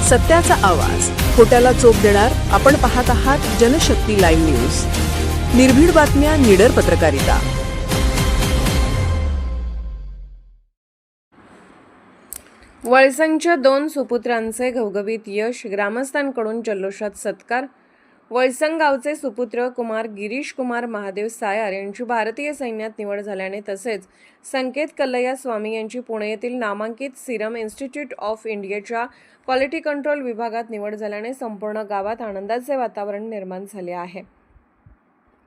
सत्याचा आवाज, खोट्याला चोप देणार. आपण पाहत आहात जनशक्ती लाईव्ह न्यूज. निर्भीड बातम्या, निडर पत्रकारिता. वळसंगच्या 2 सुपुत्रांचे घवघवीत यश, ग्रामस्थांकडून जल्लोषात सत्कार. वळसंग गावचे सुपुत्र कुमार गिरीश कुमार महादेव सायार यांची भारतीय सैन्यात निवड झाल्याने तसेच संकेत कल्लैया स्वामी यांची पुणे येथील नामांकित सिरम इन्स्टिट्यूट ऑफ इंडियाच्या क्वालिटी कंट्रोल विभागात निवड झाल्याने संपूर्ण गावात आनंदाचे वातावरण निर्माण झाले आहे.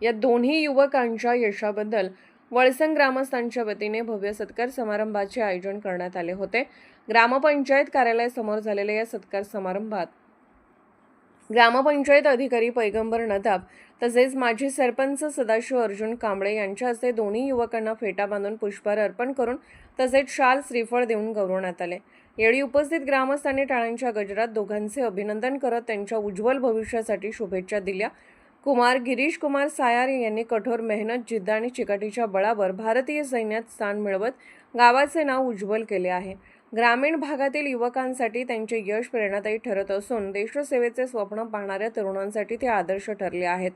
या दोन्ही युवकांच्या यशाबद्दल वळसंग ग्रामस्थांच्या वतीने भव्य सत्कार समारंभाचे आयोजन करण्यात आले होते. ग्रामपंचायत कार्यालयासमोर झालेल्या या सत्कार समारंभात ग्रामपंचायत अधिकारी पैगंबर नदाब तसेच माजी सरपंच सदाशिव अर्जुन कांबळे यांच्या हस्ते दोन्ही युवकांना फेटा बांधून पुष्पहार अर्पण करून तसेच शाल श्रीफळ देऊन गौरवण्यात आले. यावेळी उपस्थित ग्रामस्थांनी टाळ्यांच्या गजरात दोघांचे अभिनंदन करत त्यांच्या उज्ज्वल भविष्यासाठी शुभेच्छा दिल्या. कुमार गिरीश कुमार सायार यांनी कठोर मेहनत, जिद्द आणि चिकाटीच्या बळावर भारतीय सैन्यात स्थान मिळवत गावाचे नाव उज्ज्वल केले आहे. ग्रामीण भागातील युवकांसाठी त्यांचे यश प्रेरणादायी ठरत असून देशसेवेचे स्वप्न पाहणाऱ्या तरुणांसाठी ते आदर्श ठरले आहेत.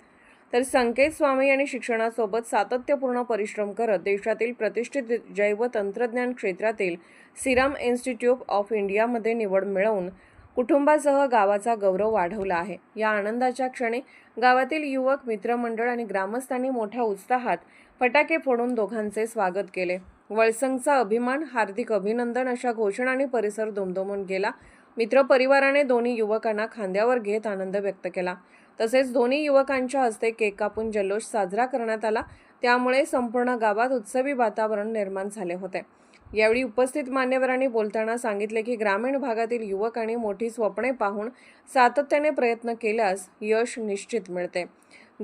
तर संकेत स्वामी यांनी शिक्षणासोबत सातत्यपूर्ण परिश्रम करत देशातील प्रतिष्ठित जैव तंत्रज्ञान क्षेत्रातील सिरम इन्स्टिट्यूट ऑफ इंडियामध्ये निवड मिळवून कुटुंबासह गावाचा गौरव वाढवला आहे. या आनंदाच्या क्षणी गावातील युवक, मित्रमंडळ आणि ग्रामस्थांनी मोठ्या उत्साहात फटाके फोडून दोघांचे स्वागत केले. वळसंगचा अभिमान, हार्दिक अभिनंदन अशा घोषणांनी परिसर दुमदुमून गेला. मित्रपरिवाराने दोन्ही युवकांना खांद्यावर घेत आनंद व्यक्त केला. तसेच दोन्ही युवकांच्या हस्ते केक कापून जल्लोष साजरा करण्यात आला. त्यामुळे संपूर्ण गावात उत्सवी वातावरण निर्माण झाले होते. यावेळी उपस्थित मान्यवरांनी बोलताना सांगितले की ग्रामीण भागातील युवकांनी मोठी स्वप्ने पाहून सातत्याने प्रयत्न केल्यास यश निश्चित मिळते.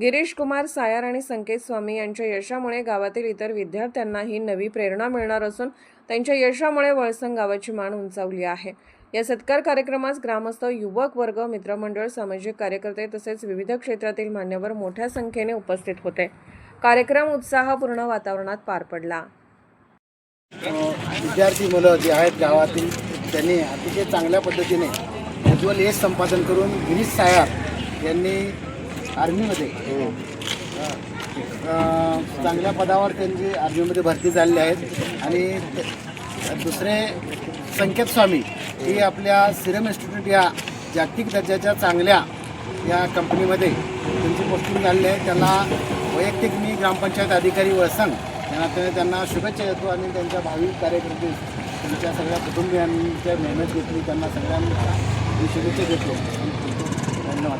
गिरीश कुमार सायार आणि संकेत स्वामी यांच्या यशामुळे गावातील इतर विद्यार्थ्यांनाही नवी प्रेरणा मिळणार असून त्यांच्या यशामुळे वळसंग गावाची मान उंचावली आहे. या सत्कार कार्यक्रमास ग्रामस्थ, युवक वर्ग, मित्रमंडळ, सामाजिक कार्यकर्ते तसेच विविध क्षेत्रातील मान्यवर मोठ्या संख्येने उपस्थित होते. कार्यक्रम उत्साहपूर्ण वातावरणात पार पडला. विद्यार्थी मुलं जे आहेत गावातील त्यांनी अतिशय चांगल्या पद्धतीने उज्ज्वल यश संपादन करून गिरीश सायार यांनी आर्मीमध्ये चांगल्या पदावर त्यांची आर्मीमध्ये भरती झालेली आहेत. आणि दुसरे संकेत स्वामी ही आपल्या सिरम इन्स्टिट्यूट या जागतिक दर्जाच्या चांगल्या या कंपनीमध्ये त्यांची पोस्टिंग झालेली आहे. त्यांना वैयक्तिक मी ग्रामपंचायत अधिकारी वळसंग त्यांना शुभेच्छा देतो आणि त्यांच्या भावी कार्यकर्ते, त्यांच्या सगळ्या कुटुंबियांच्या मेहनत घेतली त्यांना सगळ्यांना मी शुभेच्छा देतो. धन्यवाद.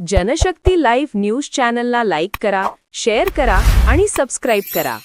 जनशक्ती लाईव्ह न्यूज चॅनलला लाईक करा, शेअर करा आणि सबस्क्राईब करा.